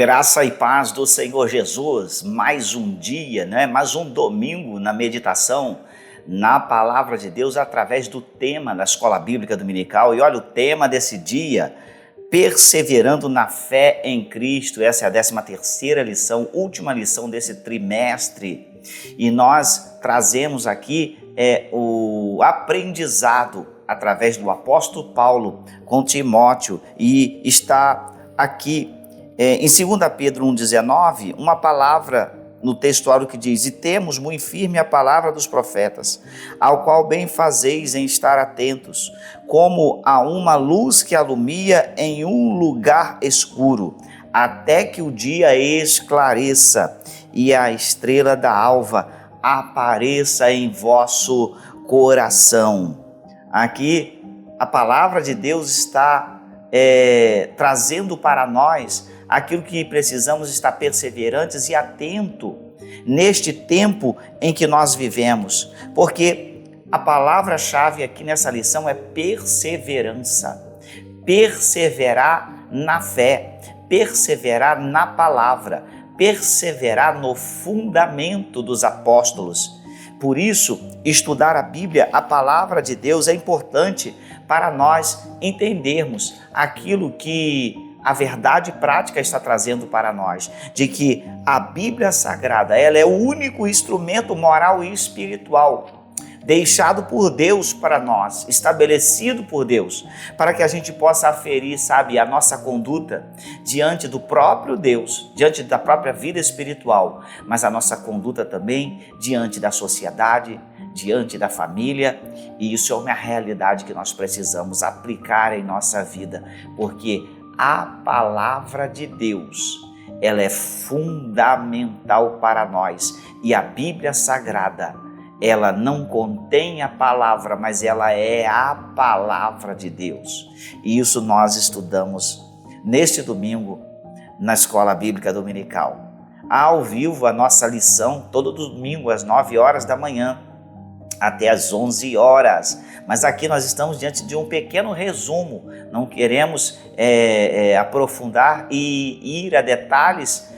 Graça e paz do Senhor Jesus, mais um dia, mais um domingo na meditação na Palavra de Deus através do tema da Escola Bíblica Dominical. E olha o tema desse dia, perseverando na fé em Cristo. Essa é a 13ª lição, última lição desse trimestre. E nós trazemos aqui o aprendizado através do apóstolo Paulo com Timóteo, e está aqui em 2 Pedro 1,19, uma palavra no textuário que diz: e temos muito firme a palavra dos profetas, ao qual bem fazeis em estar atentos, como a uma luz que alumia em um lugar escuro, até que o dia esclareça e a estrela da alva apareça em vosso coração. Aqui a palavra de Deus está trazendo para nós aquilo que precisamos estar perseverantes e atento neste tempo em que nós vivemos, porque a palavra-chave aqui nessa lição é perseverança. Perseverar na fé, perseverar na palavra, perseverar no fundamento dos apóstolos. Por isso, estudar a Bíblia, a palavra de Deus, é importante para nós entendermos aquilo que a verdade prática está trazendo para nós, de que a Bíblia Sagrada, ela é o único instrumento moral e espiritual deixado por Deus para nós, estabelecido por Deus, para que a gente possa aferir, a nossa conduta diante do próprio Deus, diante da própria vida espiritual, mas a nossa conduta também diante da sociedade, diante da família. E isso é uma realidade que nós precisamos aplicar em nossa vida, porque a palavra de Deus, ela é fundamental para nós, e a Bíblia Sagrada, ela não contém a palavra, mas ela é a palavra de Deus. E isso nós estudamos neste domingo na Escola Bíblica Dominical. Ao vivo, a nossa lição, todo domingo às 9 horas da manhã, até às 11 horas. Mas aqui nós estamos diante de um pequeno resumo, não queremos aprofundar e ir a detalhes,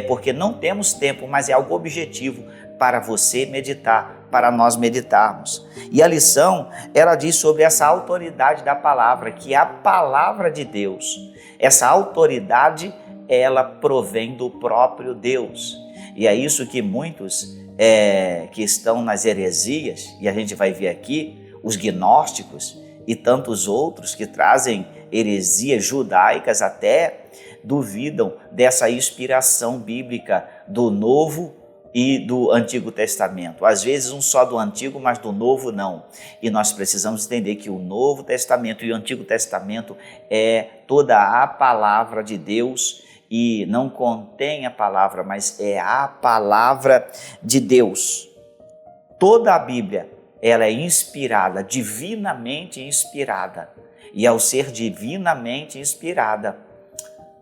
porque não temos tempo, mas é algo objetivo para você meditar, para nós meditarmos. E a lição, ela diz sobre essa autoridade da palavra, que é a palavra de Deus. Essa autoridade, ela provém do próprio Deus. E é isso que muitos que estão nas heresias, e a gente vai ver aqui, os gnósticos e tantos outros que trazem heresias judaicas, até duvidam dessa inspiração bíblica do Novo e do Antigo Testamento. Às vezes um só do Antigo, mas do Novo não. E nós precisamos entender que o Novo Testamento e o Antigo Testamento é toda a palavra de Deus, e não contém a palavra, mas é a palavra de Deus. Toda a Bíblia, ela é inspirada, divinamente inspirada. E ao ser divinamente inspirada,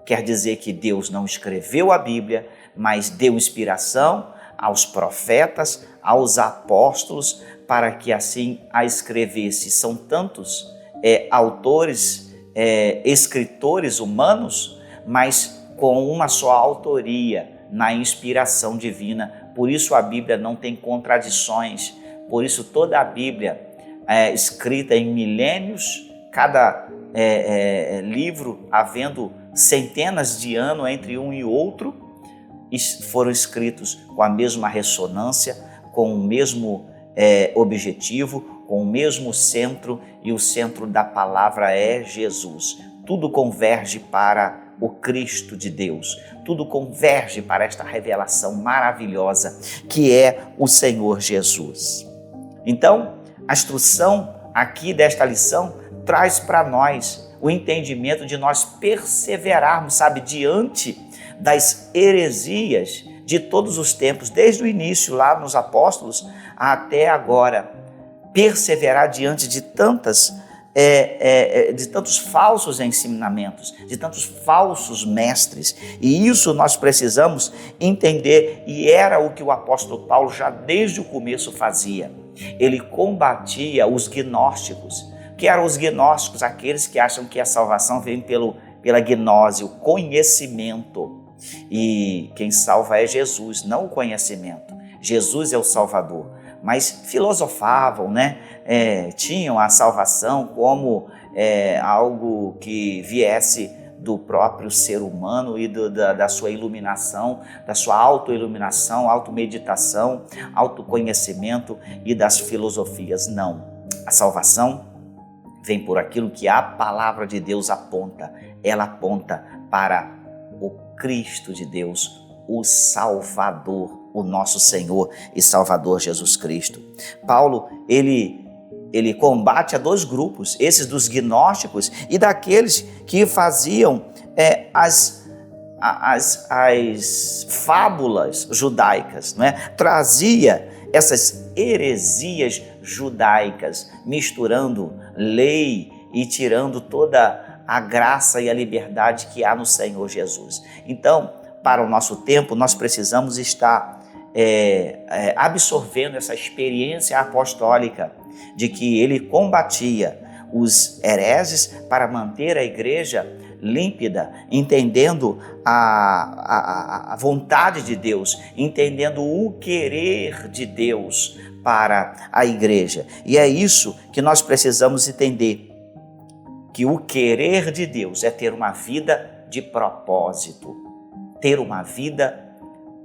quer dizer que Deus não escreveu a Bíblia, mas deu inspiração aos profetas, aos apóstolos, para que assim a escrevesse. São tantos autores, escritores humanos, mas com uma só autoria, na inspiração divina. Por isso a Bíblia não tem contradições, por isso toda a Bíblia é escrita em milênios, cada livro havendo centenas de anos entre um e outro, foram escritos com a mesma ressonância, com o mesmo objetivo, com o mesmo centro, e o centro da palavra é Jesus. Tudo converge para o Cristo de Deus, tudo converge para esta revelação maravilhosa que é o Senhor Jesus. Então, a instrução aqui desta lição traz para nós o entendimento de nós perseverarmos, diante das heresias de todos os tempos, desde o início lá nos apóstolos até agora, perseverar diante de tantos falsos ensinamentos, de tantos falsos mestres. E isso nós precisamos entender, e era o que o apóstolo Paulo já desde o começo fazia. Ele combatia os gnósticos. Que eram os gnósticos? Aqueles que acham que a salvação vem pela gnose, o conhecimento. E quem salva é Jesus, não o conhecimento. Jesus é o Salvador. Mas filosofavam, né? Tinham a salvação como algo que viesse do próprio ser humano e da sua iluminação, da sua autoiluminação, automeditação, autoconhecimento e das filosofias. Não. A salvação vem por aquilo que a palavra de Deus aponta. Ela aponta para o Cristo de Deus, o Salvador, o nosso Senhor e Salvador Jesus Cristo. Paulo, ele combate a dois grupos, esses dos gnósticos e daqueles que faziam as fábulas judaicas, não é? Trazia essas heresias judaicas, misturando lei e tirando toda a graça e a liberdade que há no Senhor Jesus. Então, para o nosso tempo, nós precisamos estar absorvendo essa experiência apostólica de que ele combatia os hereges para manter a igreja límpida, entendendo a vontade de Deus, entendendo o querer de Deus para a igreja. E é isso que nós precisamos entender, que o querer de Deus é ter uma vida de propósito, ter uma vida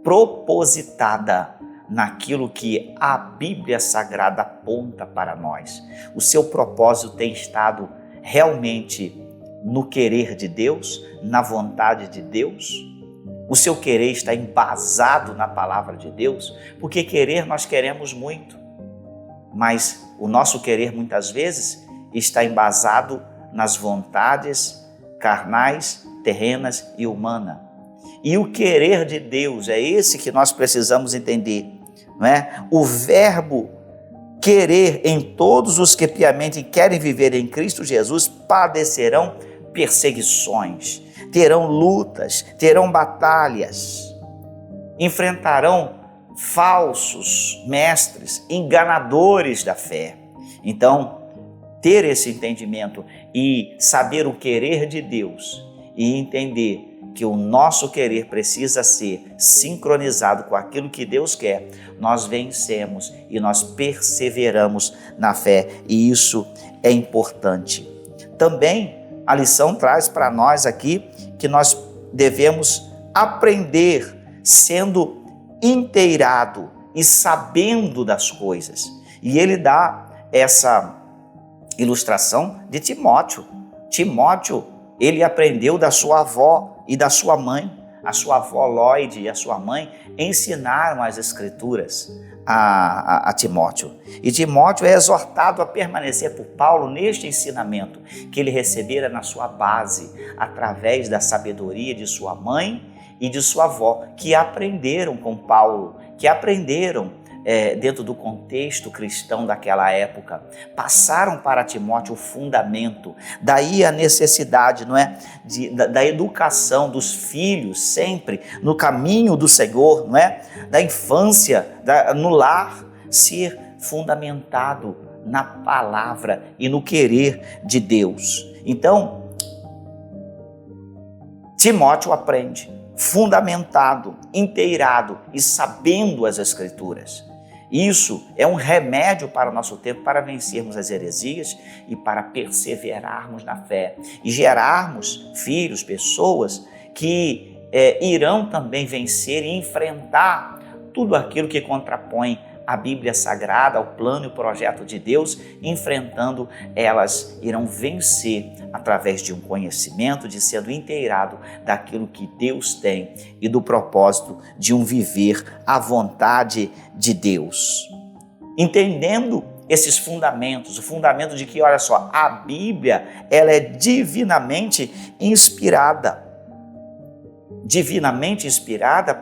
propositada naquilo que a Bíblia Sagrada aponta para nós. O seu propósito tem estado realmente no querer de Deus, na vontade de Deus? O seu querer está embasado na palavra de Deus? Porque querer nós queremos muito, mas o nosso querer muitas vezes está embasado nas vontades carnais, terrenas e humanas. E o querer de Deus é esse que nós precisamos entender, não é? O verbo querer em todos os que piamente querem viver em Cristo Jesus padecerão perseguições, terão lutas, terão batalhas, enfrentarão falsos mestres, enganadores da fé. Então, ter esse entendimento e saber o querer de Deus e entender que o nosso querer precisa ser sincronizado com aquilo que Deus quer, nós vencemos e nós perseveramos na fé, e isso é importante. Também a lição traz para nós aqui que nós devemos aprender sendo inteirado e sabendo das coisas. E ele dá essa ilustração de Timóteo. Timóteo, ele aprendeu da sua avó e da sua mãe. A sua avó Lloyd e a sua mãe ensinaram as Escrituras a Timóteo. E Timóteo é exortado a permanecer por Paulo neste ensinamento que ele recebera na sua base, através da sabedoria de sua mãe e de sua avó, que aprenderam com Paulo, que aprenderam dentro do contexto cristão daquela época, passaram para Timóteo o fundamento. Daí a necessidade, não é, da educação dos filhos sempre no caminho do Senhor, não é, da infância, no lar, ser fundamentado na palavra e no querer de Deus. Então, Timóteo aprende fundamentado, inteirado e sabendo as Escrituras. Isso é um remédio para o nosso tempo, para vencermos as heresias e para perseverarmos na fé e gerarmos filhos, pessoas que irão também vencer e enfrentar tudo aquilo que contrapõe a Bíblia Sagrada, ao plano e o projeto de Deus. Enfrentando, elas irão vencer através de um conhecimento, de sendo inteirado daquilo que Deus tem e do propósito de um viver à vontade de Deus. Entendendo esses fundamentos, o fundamento de que, olha só, a Bíblia, ela é divinamente inspirada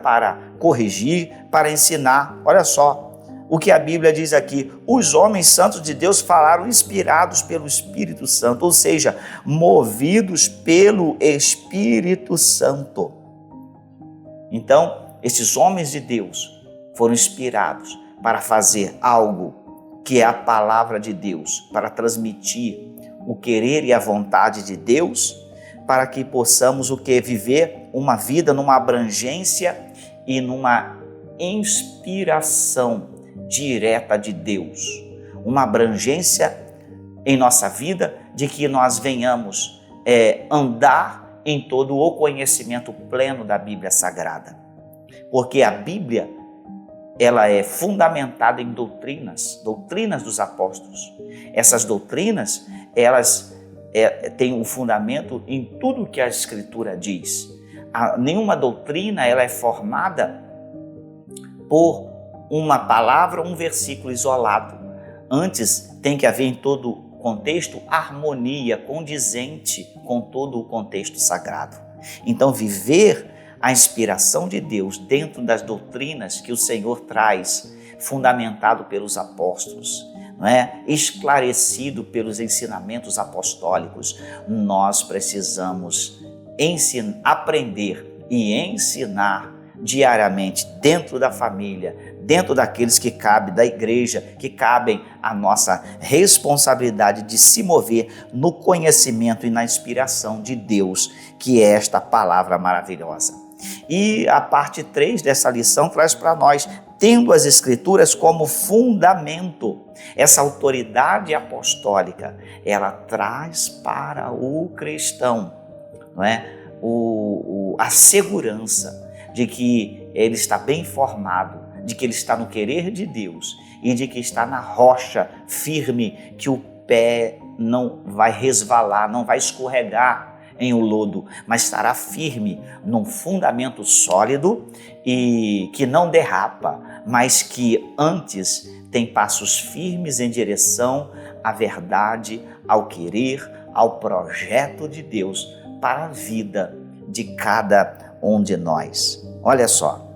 para corrigir, para ensinar. Olha só o que a Bíblia diz aqui: os homens santos de Deus falaram inspirados pelo Espírito Santo, ou seja, movidos pelo Espírito Santo. Então, esses homens de Deus foram inspirados para fazer algo que é a palavra de Deus, para transmitir o querer e a vontade de Deus, para que possamos viver uma vida numa abrangência e numa inspiração direta de Deus. Uma abrangência em nossa vida de que nós venhamos andar em todo o conhecimento pleno da Bíblia Sagrada. Porque a Bíblia, ela é fundamentada em doutrinas dos apóstolos. Essas doutrinas, elas têm um fundamento em tudo que a Escritura diz. Nenhuma doutrina ela é formada por uma palavra, um versículo isolado. Antes, tem que haver em todo contexto harmonia condizente com todo o contexto sagrado. Então, viver a inspiração de Deus dentro das doutrinas que o Senhor traz, fundamentado pelos apóstolos, não é? Esclarecido pelos ensinamentos apostólicos, nós precisamos aprender e ensinar diariamente dentro da família, dentro daqueles que cabem, da igreja, que cabem a nossa responsabilidade de se mover no conhecimento e na inspiração de Deus, que é esta palavra maravilhosa. E a parte 3 dessa lição traz para nós, tendo as Escrituras como fundamento. Essa autoridade apostólica, ela traz para o cristão, não é? A segurança de que ele está bem formado, de que ele está no querer de Deus e de que está na rocha firme, que o pé não vai resvalar, não vai escorregar em um lodo, mas estará firme num fundamento sólido e que não derrapa, mas que antes tem passos firmes em direção à verdade, ao querer, ao projeto de Deus para a vida de cada um de nós. Olha só,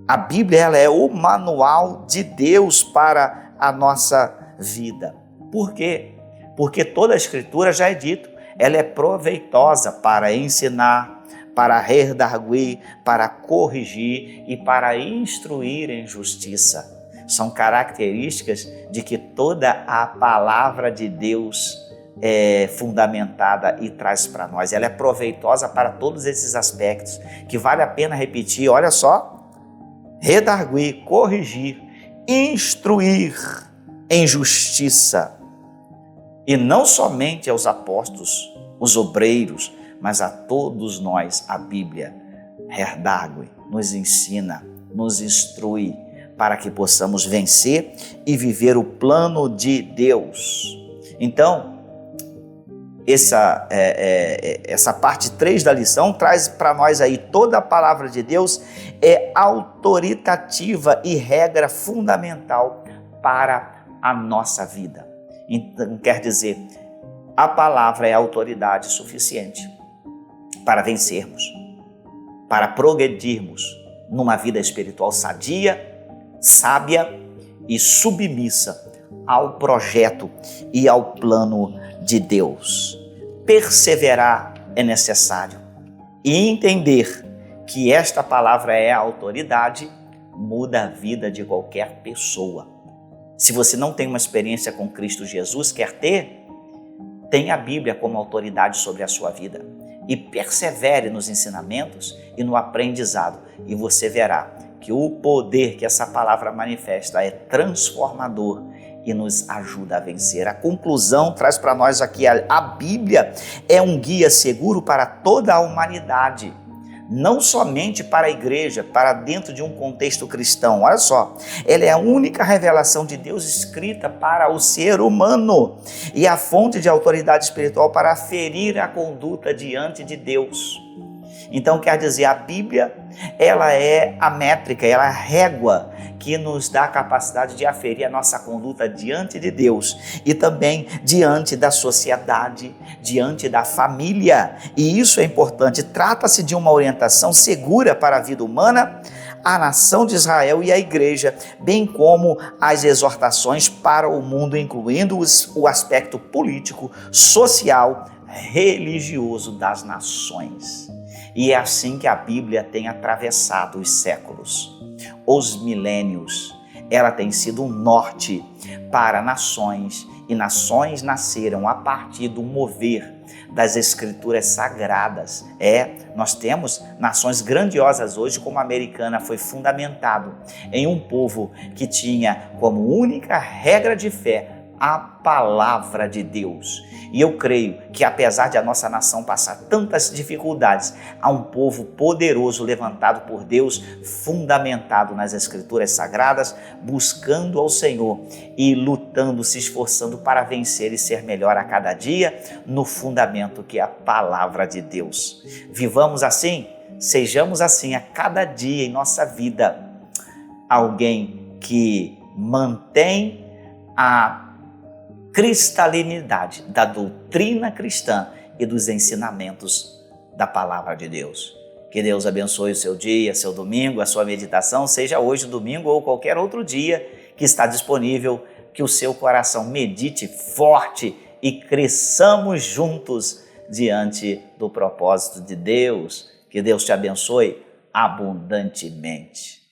a Bíblia ela é o manual de Deus para a nossa vida. Por quê? Porque toda a Escritura, já é dito, ela é proveitosa para ensinar, para redarguir, para corrigir e para instruir em justiça. São características de que toda a palavra de Deus é fundamentada e traz para nós. Ela é proveitosa para todos esses aspectos, que vale a pena repetir. Olha só, redarguir, corrigir, instruir em justiça. E não somente aos apóstolos, os obreiros, mas a todos nós a Bíblia redargue, nos ensina, nos instrui para que possamos vencer e viver o plano de Deus. Então, essa parte 3 da lição traz para nós aí toda a palavra de Deus é autoritativa e regra fundamental para a nossa vida. Então, quer dizer, a palavra é autoridade suficiente para vencermos, para progredirmos numa vida espiritual sadia, sábia e submissa ao projeto e ao plano de Deus. Perseverar é necessário e entender que esta palavra é a autoridade muda a vida de qualquer pessoa. Se você não tem uma experiência com Cristo Jesus, quer ter, tenha a Bíblia como autoridade sobre a sua vida e persevere nos ensinamentos e no aprendizado, e você verá que o poder que essa palavra manifesta é transformador e nos ajuda a vencer. A conclusão traz para nós aqui, a Bíblia é um guia seguro para toda a humanidade, não somente para a igreja, para dentro de um contexto cristão. Olha só, ela é a única revelação de Deus escrita para o ser humano e a fonte de autoridade espiritual para aferir a conduta diante de Deus. Então, quer dizer, a Bíblia, ela é a métrica, ela é a régua que nos dá a capacidade de aferir a nossa conduta diante de Deus e também diante da sociedade, diante da família. E isso é importante. Trata-se de uma orientação segura para a vida humana, a nação de Israel e a igreja, bem como as exortações para o mundo, incluindo o aspecto político, social, religioso das nações. E é assim que a Bíblia tem atravessado os séculos, os milênios. Ela tem sido um norte para nações e nações nasceram a partir do mover das escrituras sagradas. Nós temos nações grandiosas hoje, como a americana, foi fundamentado em um povo que tinha como única regra de fé a palavra de Deus. E eu creio que, apesar de a nossa nação passar tantas dificuldades, há um povo poderoso levantado por Deus, fundamentado nas escrituras sagradas, buscando ao Senhor e lutando, se esforçando para vencer e ser melhor a cada dia no fundamento que é a palavra de Deus. Vivamos assim, sejamos assim a cada dia em nossa vida, alguém que mantém a cristalinidade da doutrina cristã e dos ensinamentos da palavra de Deus. Que Deus abençoe o seu dia, seu domingo, a sua meditação, seja hoje domingo ou qualquer outro dia que está disponível, que o seu coração medite forte e cresçamos juntos diante do propósito de Deus. Que Deus te abençoe abundantemente.